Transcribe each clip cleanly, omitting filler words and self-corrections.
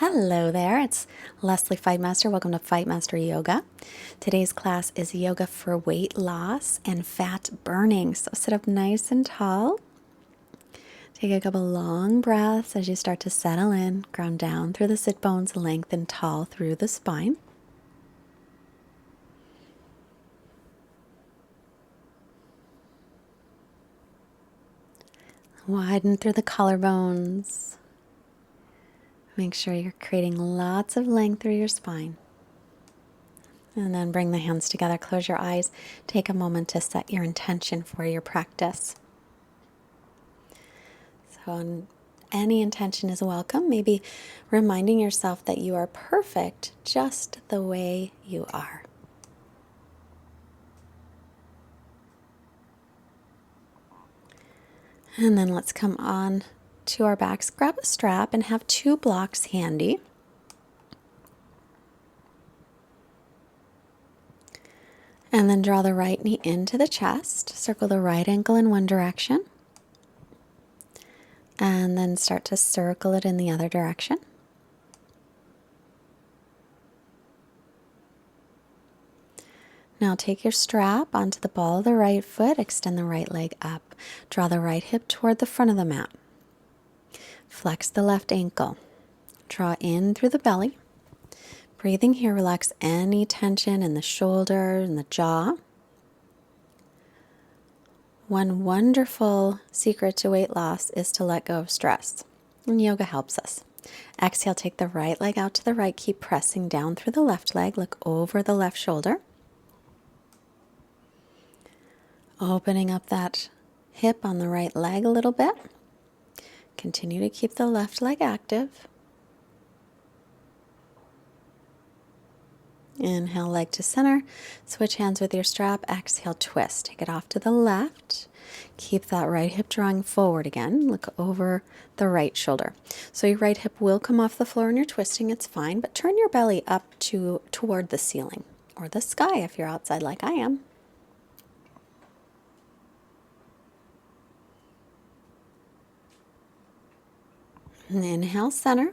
Hello there, it's Lesley Fightmaster. Welcome to Fightmaster Yoga. Today's class is yoga for weight loss and fat burning. So sit up nice and tall. Take a couple long breaths as you start to settle in. Ground down through the sit bones, lengthen tall through the spine. Widen through the collarbones. Make sure you're creating lots of length through your spine. And then bring the hands together, close your eyes. Take a moment to set your intention for your practice. So any intention is welcome. Maybe reminding yourself that you are perfect just the way you are. And then let's come on to our backs. Grab a strap and have 2 blocks handy. And then draw the right knee into the chest. Circle the right ankle in one direction. And then start to circle it in the other direction. Now take your strap onto the ball of the right foot. Extend the right leg up. Draw the right hip toward the front of the mat. Flex the left ankle. Draw in through the belly. Breathing here, relax any tension in the shoulder and the jaw. One wonderful secret to weight loss is to let go of stress. And yoga helps us. Exhale, take the right leg out to the right. Keep pressing down through the left leg. Look over the left shoulder. Opening up that hip on the right leg a little bit. Continue to keep the left leg active. Inhale, leg to center. Switch hands with your strap. Exhale, twist. Take it off to the left. Keep that right hip drawing forward again. Look over the right shoulder. So your right hip will come off the floor when you're twisting. It's fine, but turn your belly up toward the ceiling or the sky if you're outside like I am. And inhale, center.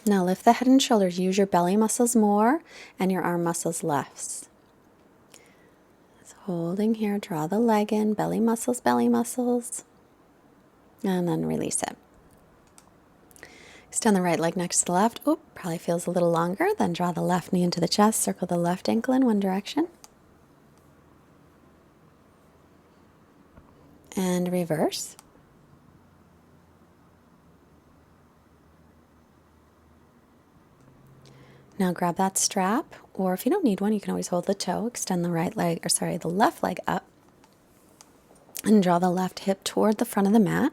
Now lift the head and shoulders. Use your belly muscles more and your arm muscles less. So holding here, draw the leg in, belly muscles, and then release it. Extend the right leg next to the left. Oh, probably feels a little longer. Then draw the left knee into the chest. Circle the left ankle in one direction. And reverse. Now grab that strap, or if you don't need one, you can always hold the toe. Extend the the left leg up, and draw the left hip toward the front of the mat.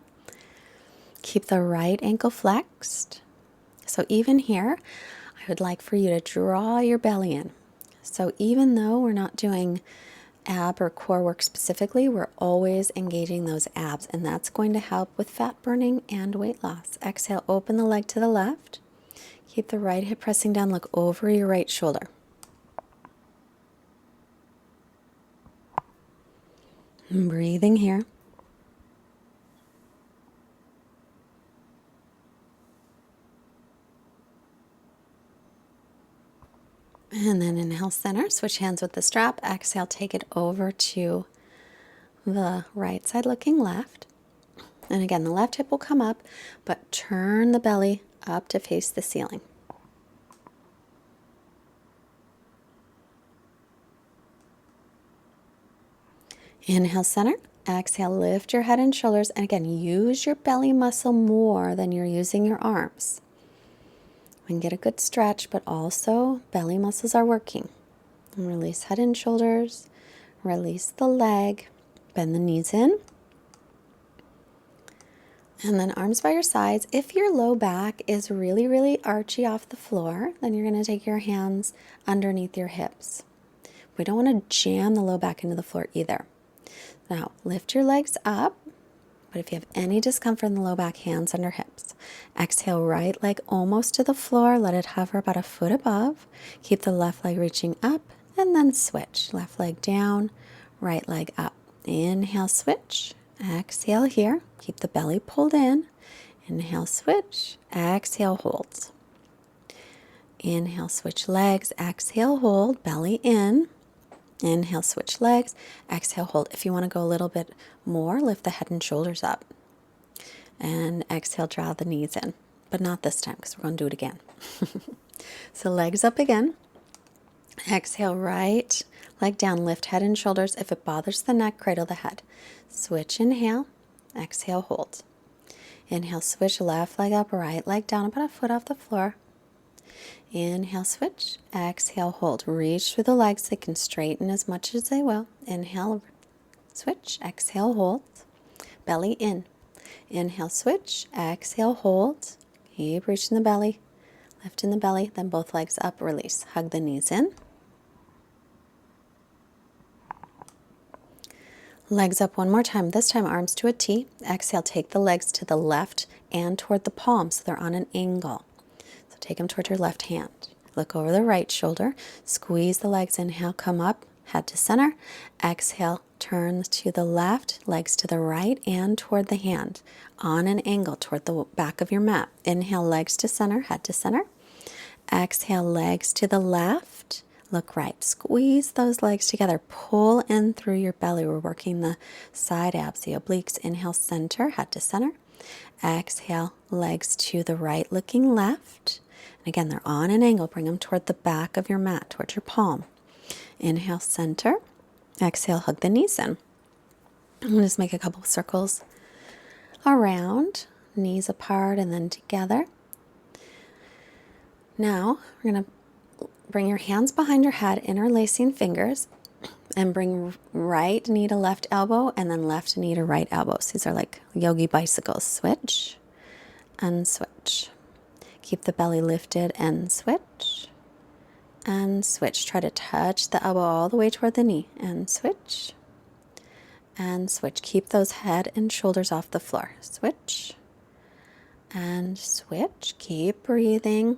Keep the right ankle flexed. So even here, I would like for you to draw your belly in. So even though we're not doing ab or core work specifically, we're always engaging those abs, and that's going to help with fat burning and weight loss. Exhale, open the leg to the left. Keep the right hip pressing down, look over your right shoulder. And breathing here. And then inhale, center, switch hands with the strap. Exhale, take it over to the right side looking left. And again, the left hip will come up, but turn the belly up to face the ceiling. Inhale, center. Exhale, lift your head and shoulders. And again, use your belly muscle more than you're using your arms. We can get a good stretch, but also belly muscles are working. And release head and shoulders. Release the leg. Bend the knees in. And then arms by your sides. If your low back is really, really archy off the floor, then you're going to take your hands underneath your hips. We don't want to jam the low back into the floor either. Now, lift your legs up, but if you have any discomfort in the low back, hands under hips. Exhale, right leg almost to the floor. Let it hover about a foot above. Keep the left leg reaching up, and then switch. Left leg down, right leg up. Inhale, switch. Exhale here. Keep the belly pulled in. Inhale, switch. Exhale, hold. Inhale, switch legs. Exhale, hold. Belly in. Inhale, switch legs. Exhale, hold. If you want to go a little bit more, lift the head and shoulders up. And exhale, draw the knees in. But not this time because we're going to do it again. So legs up again. Exhale, right leg down. Lift head and shoulders. If it bothers the neck, cradle the head. Switch, inhale. Exhale, hold. Inhale, switch, left leg up, right leg down, about a foot off the floor. Inhale, switch. Exhale, hold. Reach through the legs. They can straighten as much as they will. Inhale, switch. Exhale, hold. Belly in. Inhale, switch. Exhale, hold. Keep reaching the belly. Lifting the belly. Then both legs up. Release. Hug the knees in. Legs up one more time. This time, arms to a T. Exhale, take the legs to the left and toward the palms so they're on an angle. So take them toward your left hand. Look over the right shoulder. Squeeze the legs. Inhale, come up, head to center. Exhale, turn to the left, legs to the right and toward the hand. On an angle toward the back of your mat. Inhale, legs to center, head to center. Exhale, legs to the left. Look right. Squeeze those legs together. Pull in through your belly. We're working the side abs, the obliques. Inhale, center, head to center. Exhale, legs to the right, looking left. And again, they're on an angle. Bring them toward the back of your mat, towards your palm. Inhale, center. Exhale, hug the knees in. I'm going to just make a couple of circles around, knees apart and then together. Now, we're going to bring your hands behind your head, interlacing fingers, and bring right knee to left elbow and then left knee to right elbow. So these are like yogi bicycles. Switch and switch. Keep the belly lifted and switch and switch. Try to touch the elbow all the way toward the knee and switch and switch. Keep those head and shoulders off the floor. Switch and switch. Keep breathing.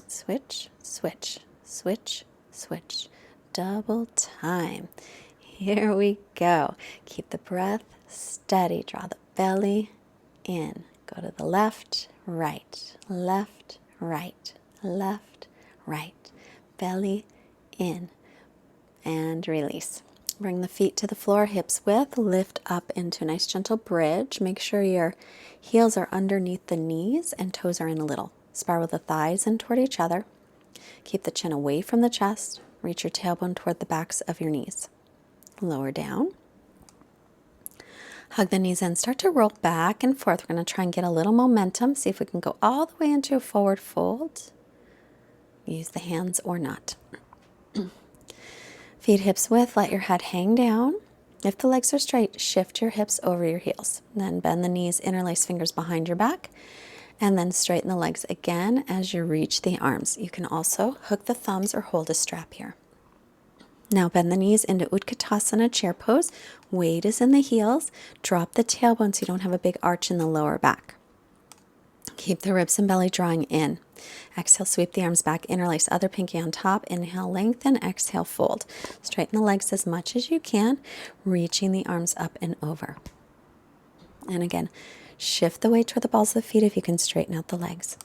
Switch, switch. Switch, switch, double time. Here we go. Keep the breath steady. Draw the belly in. Go to the left, right, left, right, left, right. Belly in and release. Bring the feet to the floor, hips width. Lift up into a nice gentle bridge. Make sure your heels are underneath the knees and toes are in a little. Spiral the thighs in toward each other. Keep the chin away from the chest. Reach your tailbone toward the backs of your knees. Lower down. Hug the knees in. Start to roll back and forth. We're going to try and get a little momentum. See if we can go all the way into a forward fold. Use the hands or not. Feet hips width. Let your head hang down. If the legs are straight, shift your hips over your heels. Then bend the knees, interlace fingers behind your back. And then straighten the legs again as you reach the arms. You can also hook the thumbs or hold a strap here. Now bend the knees into Utkatasana chair pose. Weight is in the heels. Drop the tailbone so you don't have a big arch in the lower back. Keep the ribs and belly drawing in. Exhale, sweep the arms back. Interlace other pinky on top. Inhale, lengthen. Exhale, fold. Straighten the legs as much as you can, reaching the arms up and over. And again, shift the weight toward the balls of the feet if you can straighten out the legs.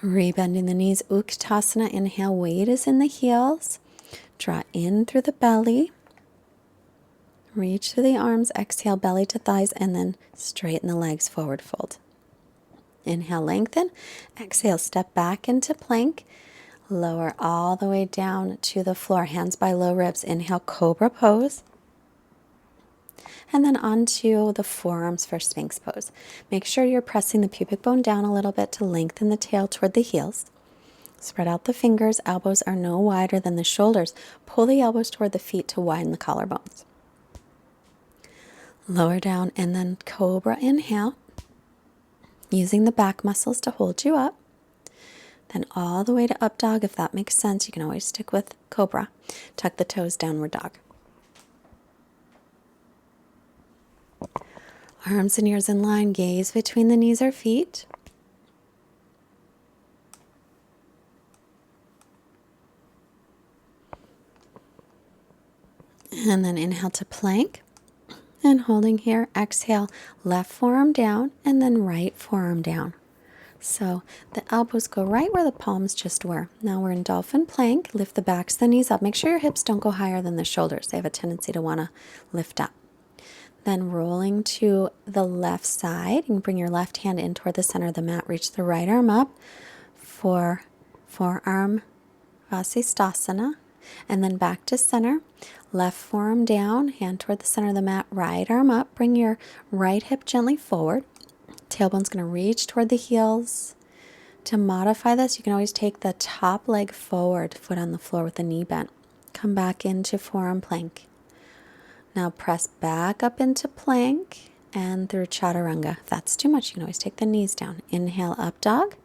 Rebending the knees, Utkatasana. Inhale, weight is in the heels. Draw in through the belly. Reach through the arms. Exhale, belly to thighs, and then straighten the legs, forward fold. Inhale, lengthen. Exhale, step back into plank. Lower all the way down to the floor, hands by low ribs. Inhale, cobra pose. And then onto the forearms for Sphinx Pose. Make sure you're pressing the pubic bone down a little bit to lengthen the tail toward the heels. Spread out the fingers. Elbows are no wider than the shoulders. Pull the elbows toward the feet to widen the collarbones. Lower down and then cobra. Inhale. Using the back muscles to hold you up. Then all the way to up dog. If that makes sense, you can always stick with cobra. Tuck the toes, downward dog. Arms and ears in line, gaze between the knees or feet. And then inhale to plank. And holding here, exhale, left forearm down and then right forearm down. So the elbows go right where the palms just were. Now we're in Dolphin Plank. Lift the backs of the knees up. Make sure your hips don't go higher than the shoulders. They have a tendency to want to lift up. Then rolling to the left side. You can bring your left hand in toward the center of the mat. Reach the right arm up for forearm Vasistasana. And then back to center. Left forearm down, hand toward the center of the mat. Right arm up. Bring your right hip gently forward. Tailbone's going to reach toward the heels. To modify this, you can always take the top leg forward, foot on the floor with the knee bent. Come back into forearm plank. Now press back up into plank and through Chaturanga. If that's too much, you can always take the knees down. Inhale, up dog,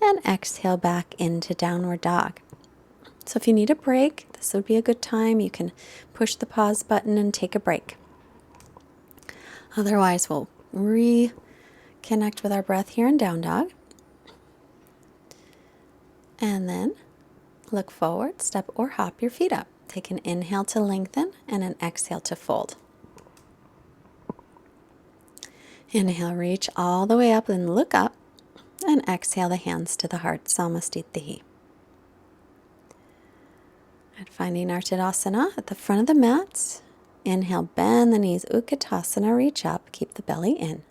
and exhale back into downward dog. So if you need a break, this would be a good time. You can push the pause button and take a break. Otherwise, we'll reconnect with our breath here in down dog. And then look forward, step or hop your feet up. Take an inhale to lengthen and an exhale to fold. Inhale, reach all the way up and look up. And exhale the hands to the heart, Samastitihi. And finding our Tadasana at the front of the mat. Inhale, bend the knees, Utkatasana, reach up, keep the belly in.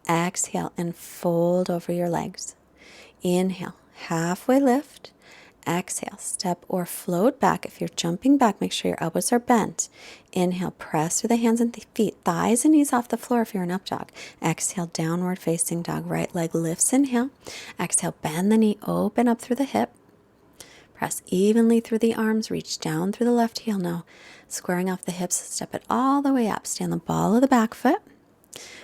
Exhale and fold over your legs. Inhale, halfway lift. Exhale, step or float back. If you're jumping back, make sure your elbows are bent. Inhale, press through the hands and feet, thighs and knees off the floor if you're in up dog. Exhale, downward facing dog. Right leg lifts, inhale. Exhale, bend the knee, open up through the hip. Press evenly through the arms, reach down through the left heel now. Squaring off the hips, step it all the way up. Stand the ball of the back foot.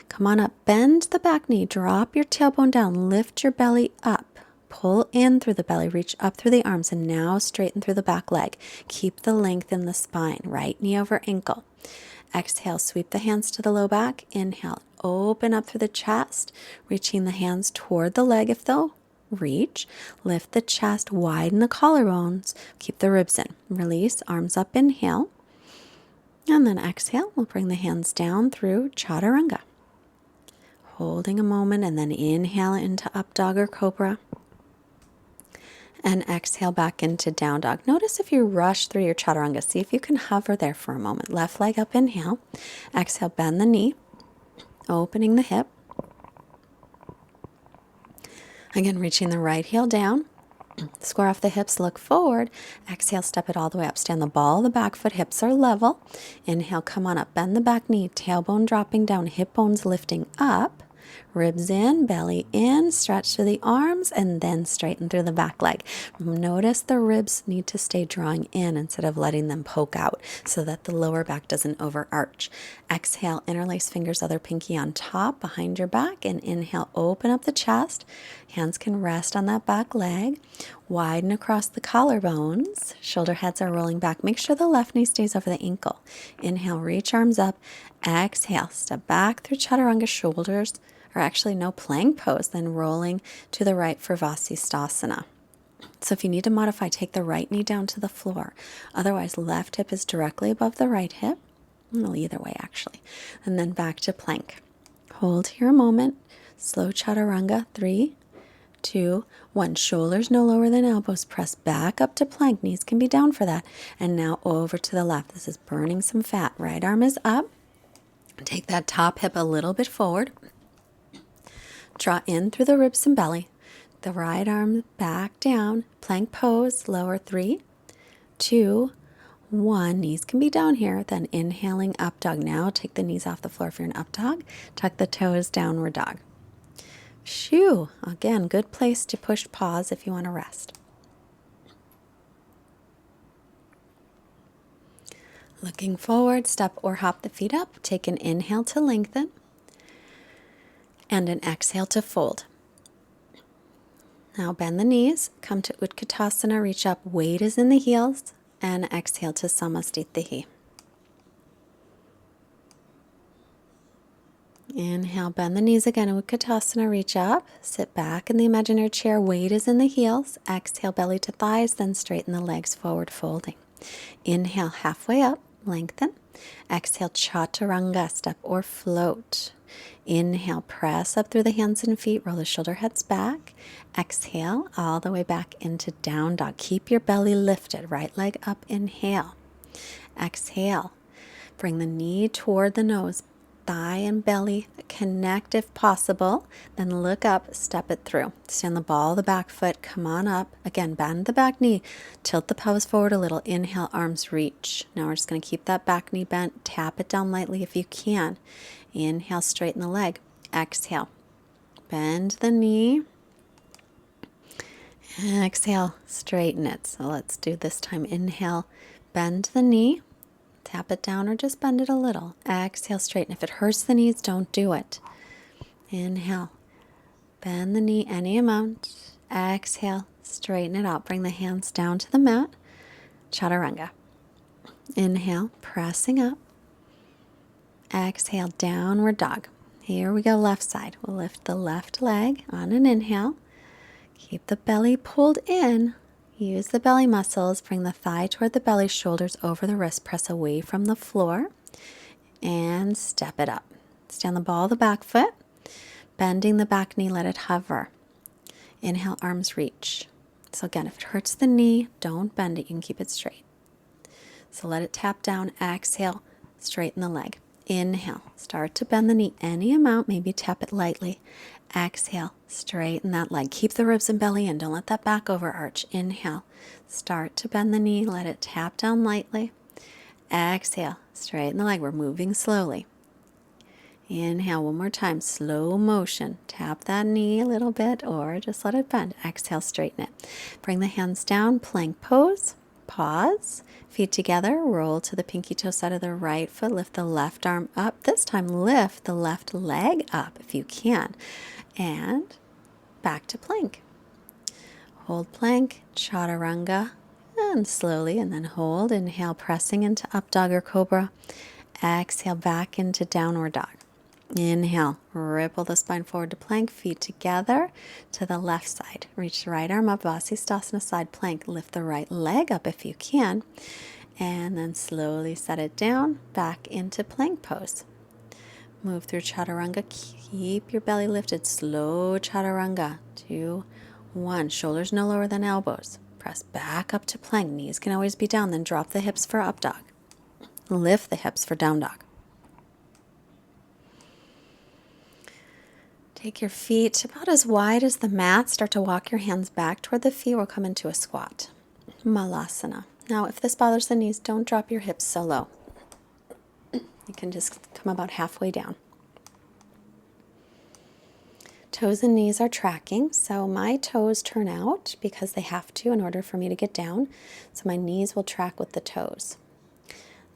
Come on up, bend the back knee, drop your tailbone down, lift your belly up. Pull in through the belly, reach up through the arms, and now straighten through the back leg. Keep the length in the spine, right knee over ankle. Exhale, sweep the hands to the low back. Inhale, open up through the chest, reaching the hands toward the leg if they'll reach. Lift the chest, widen the collarbones, keep the ribs in. Release, arms up, inhale. And then exhale, we'll bring the hands down through Chaturanga. Holding a moment and then inhale into up dog or cobra. And exhale back into down dog. Notice if you rush through your Chaturanga. See if you can hover there for a moment. Left leg up, inhale. Exhale, bend the knee. Opening the hip. Again, reaching the right heel down. Square off the hips, look forward. Exhale, step it all the way up. Stand the ball of the back foot, hips are level. Inhale, come on up. Bend the back knee, tailbone dropping down, hip bones lifting up. Ribs in, belly in, stretch through the arms, and then straighten through the back leg. Notice the ribs need to stay drawing in instead of letting them poke out so that the lower back doesn't overarch. Exhale, interlace fingers, other pinky on top, behind your back, and inhale, open up the chest. Hands can rest on that back leg. Widen across the collarbones. Shoulder heads are rolling back. Make sure the left knee stays over the ankle. Inhale, reach arms up. Exhale, step back through Chaturanga, shoulders, or actually no plank pose, then rolling to the right for Vasistasana. So if you need to modify, take the right knee down to the floor. Otherwise, left hip is directly above the right hip. Well, either way, actually. And then back to plank. Hold here a moment. Slow Chaturanga. 3, 2, 1. Shoulders no lower than elbows. Press back up to plank. Knees can be down for that. And now over to the left. This is burning some fat. Right arm is up. Take that top hip a little bit forward. Draw in through the ribs and belly. The right arm back down. Plank pose. Lower. 3, 2, 1. Knees can be down here. Then inhaling up dog. Now take the knees off the floor if you're an up dog. Tuck the toes, downward dog. Shoo. Again, good place to push pause if you want to rest. Looking forward, step or hop the feet up. Take an inhale to lengthen. And an exhale to fold. Now bend the knees, come to Utkatasana, reach up, weight is in the heels, and exhale to Samastitihi. Inhale, bend the knees again, Utkatasana, reach up, sit back in the imaginary chair, weight is in the heels, exhale, belly to thighs, then straighten the legs forward, folding. Inhale, halfway up, lengthen. Exhale, Chaturanga, step or float. Inhale, press up through the hands and feet, roll the shoulder heads back. Exhale, all the way back into down dog. Keep your belly lifted, right leg up, inhale. Exhale, bring the knee toward the nose, thigh and belly connect if possible. Then look up, step it through. Stand the ball of the back foot, come on up. Again, bend the back knee, tilt the pelvis forward a little. Inhale, arms reach. Now we're just going to keep that back knee bent. Tap it down lightly if you can. Inhale, straighten the leg. Exhale, bend the knee. Exhale, straighten it. So let's do this time. Inhale, bend the knee. Tap it down or just bend it a little. Exhale, straighten. If it hurts the knees, don't do it. Inhale, bend the knee any amount. Exhale, straighten it out. Bring the hands down to the mat. Chaturanga. Inhale, pressing up. Exhale, downward dog. Here we go, left side. We'll lift the left leg on an inhale. Keep the belly pulled in. Use the belly muscles. Bring the thigh toward the belly, shoulders over the wrist. Press away from the floor. And step it up. Stand the ball of the back foot. Bending the back knee, let it hover. Inhale, arms reach. So again, if it hurts the knee, don't bend it. You can keep it straight. So let it tap down. Exhale, straighten the leg. Inhale, start to bend the knee any amount. Maybe tap it lightly. Exhale, straighten that leg. Keep the ribs and belly in. Don't let that back over arch. Inhale, start to bend the knee. Let it tap down lightly. Exhale, straighten the leg. We're moving slowly. Inhale, one more time. Slow motion. Tap that knee a little bit or just let it bend. Exhale, straighten it. Bring the hands down. Plank pose. Pause. Feet together. Roll to the pinky toe side of the right foot. Lift the left arm up. This time, lift the left leg up if you can. And back to plank. Hold plank, chaturanga, and slowly, and then hold. Inhale, pressing into up dog or cobra. Exhale, back into downward dog. Inhale, ripple the spine forward to plank, feet together to the left side. Reach the right arm up, Vasisthasana side plank. Lift the right leg up if you can. And then slowly set it down, back into plank pose. Move through chaturanga. Keep your belly lifted. Slow chaturanga. 2, 1. Shoulders no lower than elbows. Press back up to plank. Knees can always be down. Then drop the hips for up dog. Lift the hips for down dog. Take your feet about as wide as the mat. Start to walk your hands back toward the feet. We'll come into a squat. Malasana. Now, if this bothers the knees, don't drop your hips so low. You can just come about halfway down. Toes and knees are tracking, so my toes turn out because they have to in order for me to get down. So my knees will track with the toes.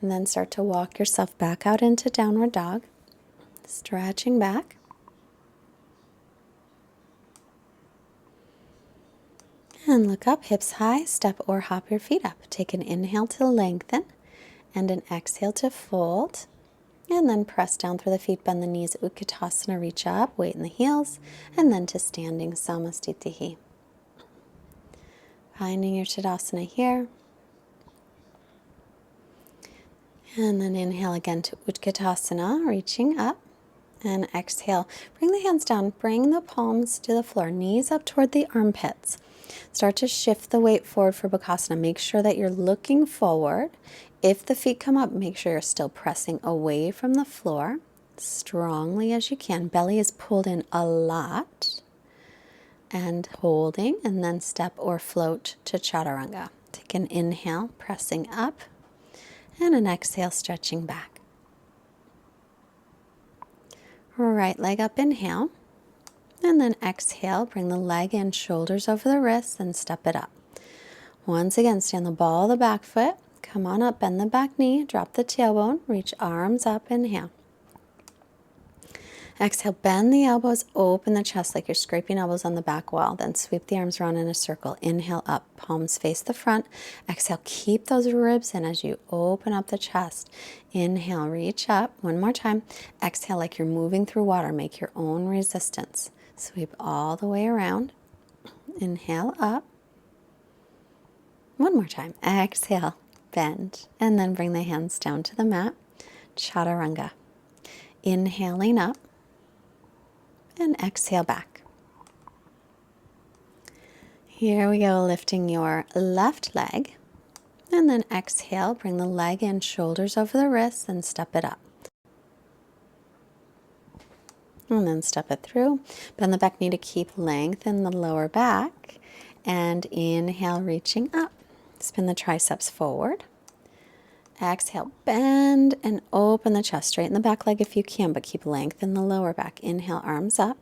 And then start to walk yourself back out into downward dog, stretching back. And look up, hips high, step or hop your feet up. Take an inhale to lengthen and an exhale to fold. And then press down through the feet, bend the knees, Utkatasana, reach up, weight in the heels, and then to standing Samastitihi. Finding your Tadasana here. And then inhale again to Utkatasana, reaching up. And exhale, bring the hands down, bring the palms to the floor, knees up toward the armpits. Start to shift the weight forward for Bakasana. Make sure that you're looking forward. If the feet come up, make sure you're still pressing away from the floor strongly as you can. Belly is pulled in a lot. And holding, and then step or float to Chaturanga. Take an inhale, pressing up, and an exhale, stretching back. Right leg up, inhale. And then exhale, bring the leg in, shoulders over the wrists, and step it up. Once again, stand the ball of the back foot. Come on up, bend the back knee, drop the tailbone, reach arms up, inhale. Exhale, bend the elbows, open the chest like you're scraping elbows on the back wall. Then sweep the arms around in a circle. Inhale up, palms face the front. Exhale, keep those ribs in as you open up the chest. Inhale, reach up. One more time. Exhale like you're moving through water. Make your own resistance. Sweep all the way around. Inhale up. One more time. Exhale, bend. And then bring the hands down to the mat. Chaturanga. Inhaling up. and exhale back. Here we go, lifting your left leg. And then exhale, bring the leg in, shoulders over the wrists, and step it up. And then step it through. Bend the back knee to keep length in the lower back. And inhale, reaching up. Spin the triceps forward. Exhale, bend and open the chest. Straighten the back leg if you can, but keep length in the lower back. Inhale, arms up.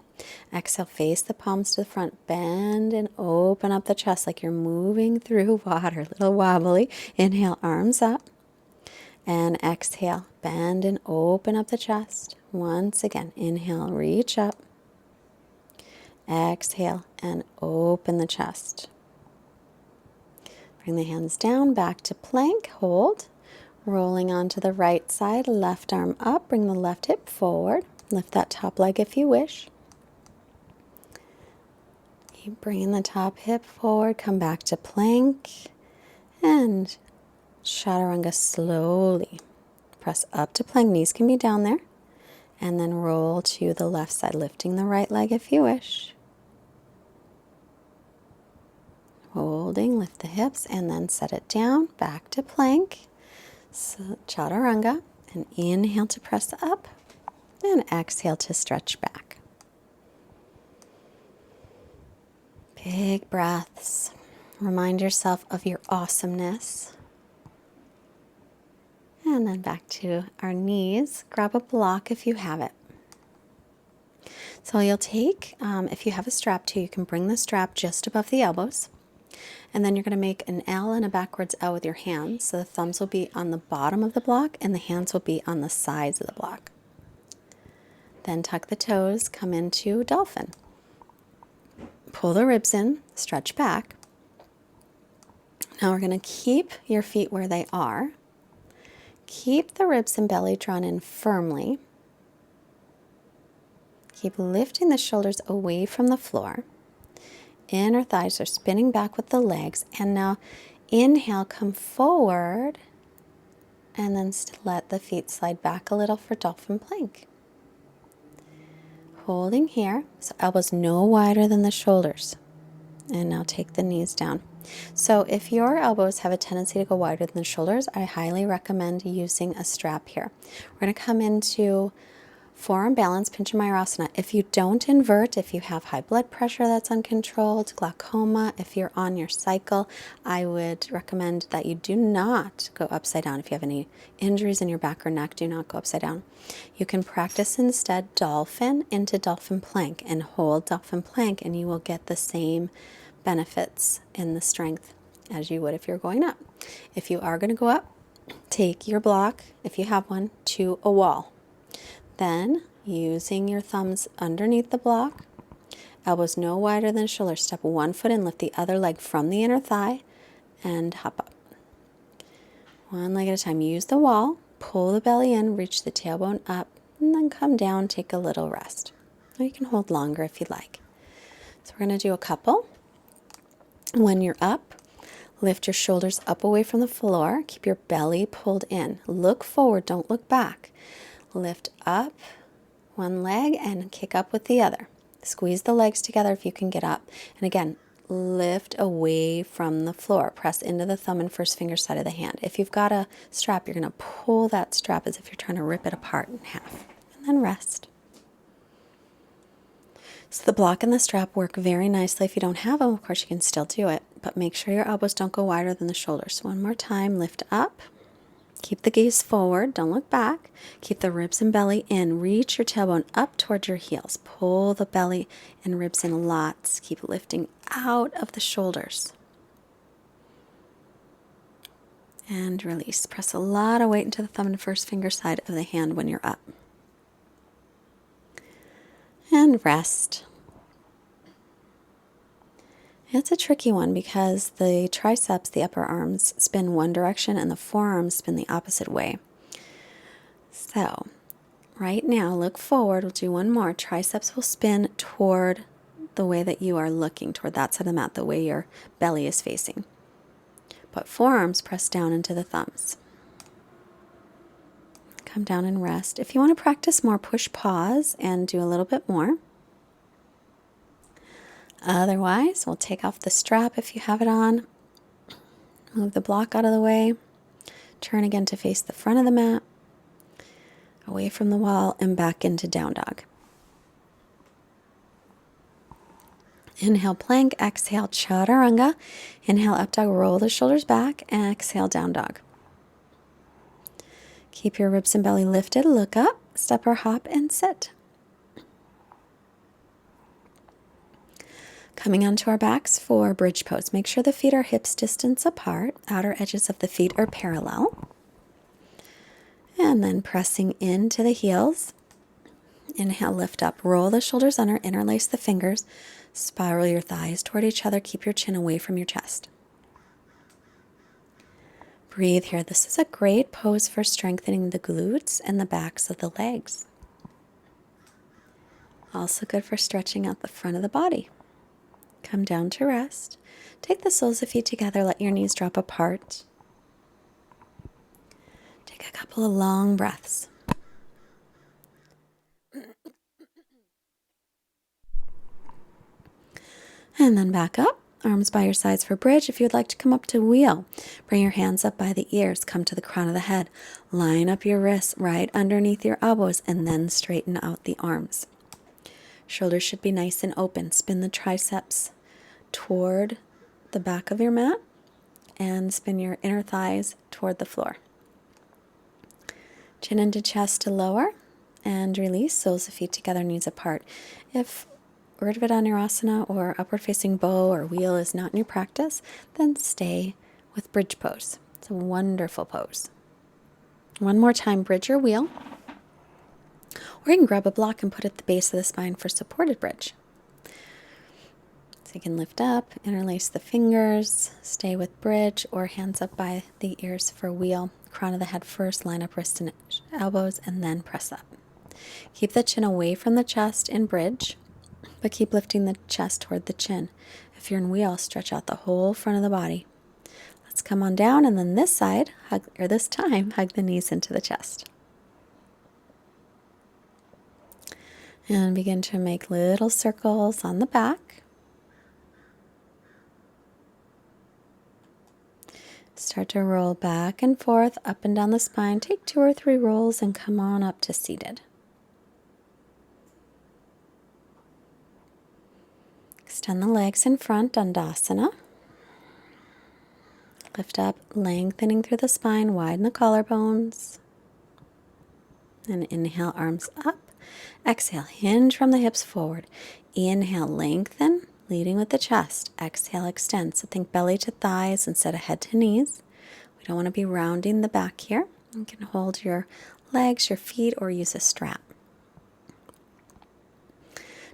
Exhale, face the palms to the front. Bend and open up the chest like you're moving through water. A little wobbly. Inhale, arms up. And exhale, bend and open up the chest. Once again, inhale, reach up. Exhale, and open the chest. Bring the hands down, back to plank. Hold. Rolling onto the right side, left arm up. Bring the left hip forward. Lift that top leg if you wish. Keep bringing the top hip forward. Come back to plank. And Chaturanga slowly. Press up to plank. Knees can be down there. And then roll to the left side, lifting the right leg if you wish. Holding, lift the hips, and then set it down. Back to plank. So, Chaturanga, and inhale to press up, and exhale to stretch back. Big breaths. Remind yourself of your awesomeness. And then back to our knees. Grab a block if you have it. So you'll take, if you have a strap too, you can bring the strap just above the elbows. And then you're going to make an L and a backwards L with your hands. So the thumbs will be on the bottom of the block and the hands will be on the sides of the block. Then tuck the toes, come into dolphin. Pull the ribs in, stretch back. Now we're going to keep your feet where they are. Keep the ribs and belly drawn in firmly. Keep lifting the shoulders away from the floor. Inner thighs are spinning back with the legs. And now inhale, come forward. And then let the feet slide back a little for Dolphin Plank. Holding here, so elbows no wider than the shoulders. And now take the knees down. So if your elbows have a tendency to go wider than the shoulders, I highly recommend using a strap here. We're going to come into forearm balance, Pincha Mayurasana. If you don't invert, if you have high blood pressure that's uncontrolled, glaucoma, if you're on your cycle, I would recommend that you do not go upside down. If you have any injuries in your back or neck, do not go upside down. You can practice instead dolphin into Dolphin Plank and hold Dolphin Plank, and you will get the same benefits in the strength as you would if you're going up. If you are going to go up, take your block, if you have one, to a wall. Then, using your thumbs underneath the block, elbows no wider than shoulders, step one foot in, lift the other leg from the inner thigh, and hop up. One leg at a time. Use the wall, pull the belly in, reach the tailbone up, and then come down, take a little rest. Or you can hold longer if you like. So we're going to do a couple. When you're up, lift your shoulders up away from the floor. Keep your belly pulled in. Look forward, don't look back. Lift up one leg and kick up with the other. Squeeze the legs together if you can get up. And again, lift away from the floor. Press into the thumb and first finger side of the hand. If you've got a strap, you're going to pull that strap as if you're trying to rip it apart in half. And then rest. So the block and the strap work very nicely. If you don't have them, of course, you can still do it. But make sure your elbows don't go wider than the shoulders. One more time, lift up. Keep the gaze forward, don't look back. Keep the ribs and belly in. Reach your tailbone up towards your heels. Pull the belly and ribs in lots. Keep lifting out of the shoulders. And release. Press a lot of weight into the thumb and first finger side of the hand when you're up. And rest. It's a tricky one because the triceps, the upper arms, spin one direction and the forearms spin the opposite way. So, right now, look forward. We'll do one more. Triceps will spin toward the way that you are looking, toward that side of the mat, the way your belly is facing. But forearms press down into the thumbs. Come down and rest. If you want to practice more, push pause and do a little bit more. Otherwise, we'll take off the strap if you have it on. Move the block out of the way. Turn again to face the front of the mat, away from the wall, and back into down dog. Inhale, plank. Exhale, chaturanga. Inhale, up dog, roll the shoulders back, and exhale, down dog. Keep your ribs and belly lifted. Look up, step or hop, and sit. Coming onto our backs for bridge pose. Make sure the feet are hips distance apart. Outer edges of the feet are parallel. And then pressing into the heels. Inhale, lift up. Roll the shoulders under, interlace the fingers. Spiral your thighs toward each other. Keep your chin away from your chest. Breathe here. This is a great pose for strengthening the glutes and the backs of the legs. Also good for stretching out the front of the body. Come down to rest. Take the soles of feet together. Let your knees drop apart. Take a couple of long breaths. And then back up. Arms by your sides for bridge. If you'd like to come up to wheel, bring your hands up by the ears. Come to the crown of the head. Line up your wrists right underneath your elbows and then straighten out the arms. Shoulders should be nice and open. Spin the triceps toward the back of your mat and spin your inner thighs toward the floor. Chin into chest to lower and release. Soles of feet together, knees apart. If Urdhva or upward facing bow or wheel is not in your practice, then stay with bridge pose. It's a wonderful pose. One more time, bridge or wheel. Or you can grab a block and put it at the base of the spine for supported bridge. So you can lift up, interlace the fingers, stay with bridge, or hands up by the ears for wheel. Crown of the head first, line up wrists and elbows, and then press up. Keep the chin away from the chest in bridge, but keep lifting the chest toward the chin. If you're in wheel, stretch out the whole front of the body. Let's come on down, and then this side, this time, hug the knees into the chest. And begin to make little circles on the back. Start to roll back and forth, up and down the spine. Take 2 or 3 rolls and come on up to seated. Extend the legs in front, Tadasana. Lift up, lengthening through the spine, widen the collarbones. And inhale, arms up. Exhale, hinge from the hips forward. Inhale, lengthen, leading with the chest. Exhale, extend. So think belly to thighs instead of head to knees. We don't want to be rounding the back here. You can hold your legs, your feet, or use a strap.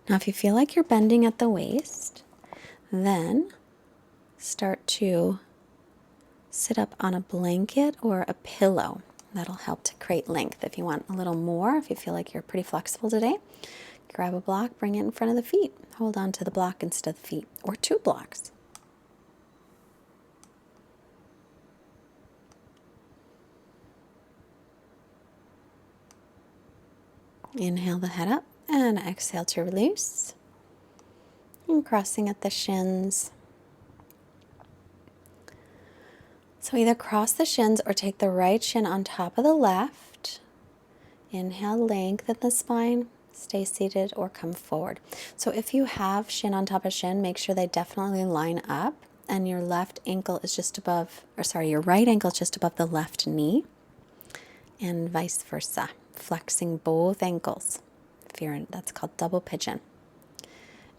Now, if you feel like you're bending at the waist, then start to sit up on a blanket or a pillow. That'll help to create length. If you want a little more, if you feel like you're pretty flexible today, grab a block, bring it in front of the feet. Hold on to the block instead of the feet, or 2 blocks. Inhale the head up and exhale to release. And crossing at the shins. So either cross the shins or take the right shin on top of the left. Inhale, lengthen the spine. Stay seated or come forward. So if you have shin on top of shin, make sure they definitely line up and your left ankle is just above, your right ankle is just above the left knee and vice versa. Flexing both ankles. That's called double pigeon.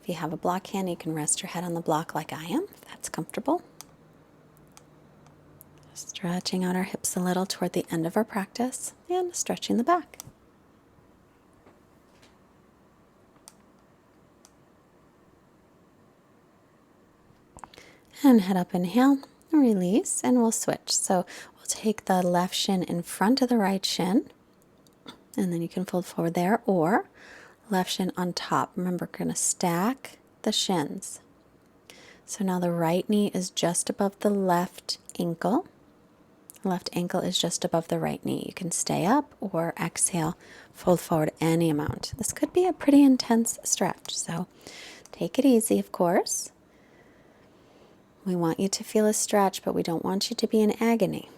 If you have a block hand, you can rest your head on the block like I am, if that's comfortable. Stretching out our hips a little toward the end of our practice and stretching the back. And head up, inhale, release, and we'll switch. So we'll take the left shin in front of the right shin, and then you can fold forward there, or left shin on top. Remember, we're going to stack the shins. So now the right knee is just above the left ankle. Left ankle is just above the right knee. You can stay up or exhale, fold forward any amount. This could be a pretty intense stretch, so Take it easy, of course. We want you to feel a stretch, but we don't want you to be in agony.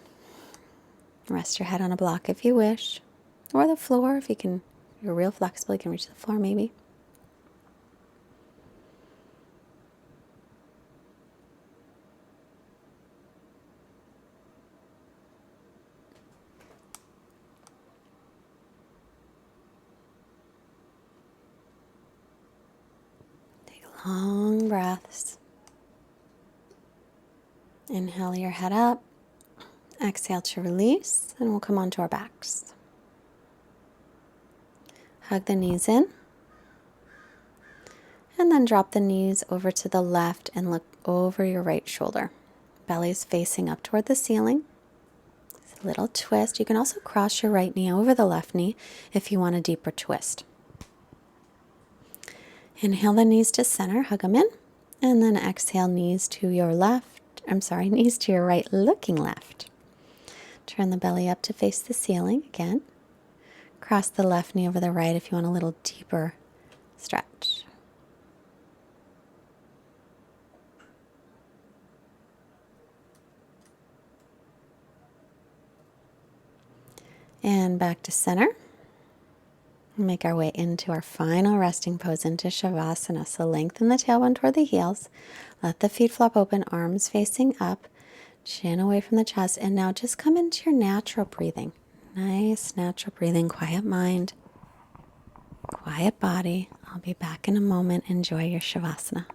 Rest your head on a block if you wish, or the floor if you're real flexible, you can reach the floor maybe. Take long breaths. Inhale your head up. Exhale to release, and we'll come onto our backs. Hug the knees in. And then drop the knees over to the left and look over your right shoulder. Belly's facing up toward the ceiling. It's a little twist. You can also cross your right knee over the left knee if you want a deeper twist. Inhale the knees to center, hug them in. And then exhale knees to your knees to your right, looking left. Turn the belly up to face the ceiling again. Cross the left knee over the right if you want a little deeper stretch. And back to center. Make our way into our final resting pose, into Shavasana. So lengthen the tailbone toward the heels. Let the feet flop open, arms facing up, chin away from the chest. And now just come into your natural breathing. Nice natural breathing, quiet mind, quiet body. I'll be back in a moment. Enjoy your Shavasana.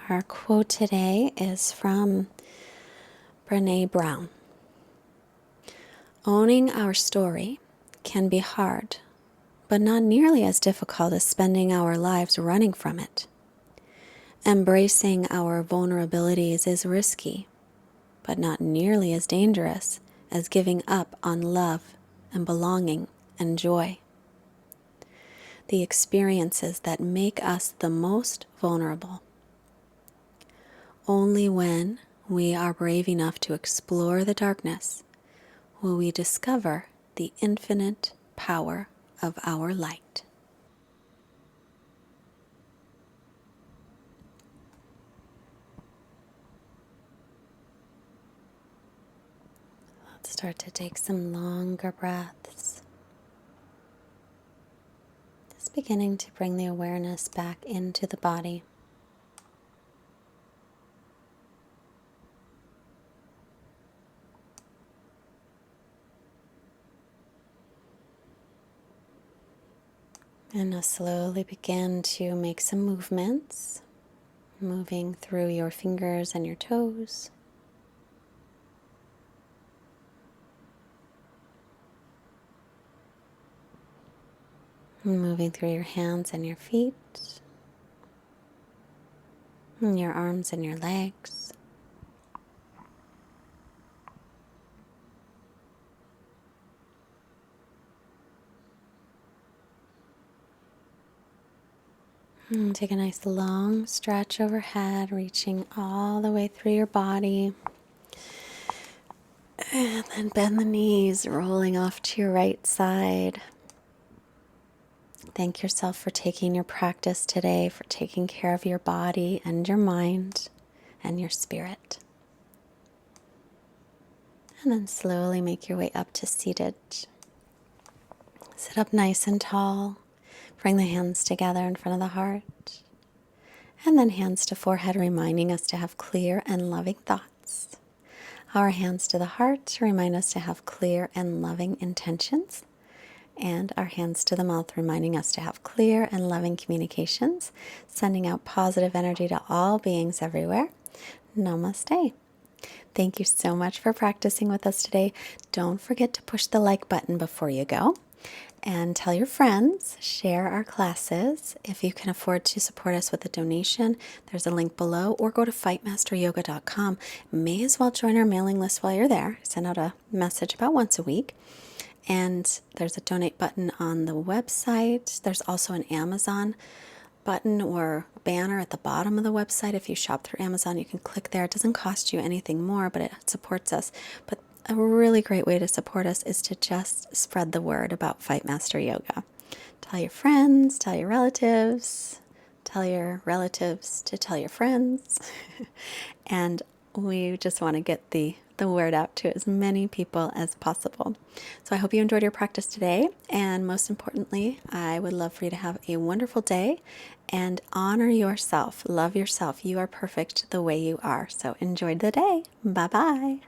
Our quote today is from Brené Brown. Owning our story can be hard, but not nearly as difficult as spending our lives running from it. Embracing our vulnerabilities is risky, but not nearly as dangerous as giving up on love and belonging and joy. The experiences that make us the most vulnerable. Only when we are brave enough to explore the darkness will we discover the infinite power of our light. Let's start to take some longer breaths. Just beginning to bring the awareness back into the body. And now slowly begin to make some movements, moving through your fingers and your toes. Moving through your hands and your feet, and your arms and your legs. Take a nice long stretch overhead, reaching all the way through your body. And then bend the knees, rolling off to your right side. Thank yourself for taking your practice today, for taking care of your body and your mind and your spirit. And then slowly make your way up to seated. Sit up nice and tall. Bring the hands together in front of the heart. And then hands to forehead, reminding us to have clear and loving thoughts. Our hands to the heart to remind us to have clear and loving intentions. And our hands to the mouth, reminding us to have clear and loving communications, sending out positive energy to all beings everywhere. Namaste. Thank you so much for practicing with us today. Don't forget to push the like button before you go. And tell your friends, share our classes. If you can afford to support us with a donation, there's a link below, or go to fightmasteryoga.com. May as well join our mailing list while you're there. I send out a message about once a week. And there's a donate button on the website. There's also an Amazon button or banner at the bottom of the website. If you shop through Amazon, you can click there. It doesn't cost you anything more, but it supports us. But a really great way to support us is to just spread the word about Fightmaster Yoga. Tell your friends, tell your relatives, tell your relatives to tell your friends. And we just want to get the word out to as many people as possible. So I hope you enjoyed your practice today. And most importantly, I would love for you to have a wonderful day and honor yourself. Love yourself. You are perfect the way you are. So enjoy the day. Bye-bye.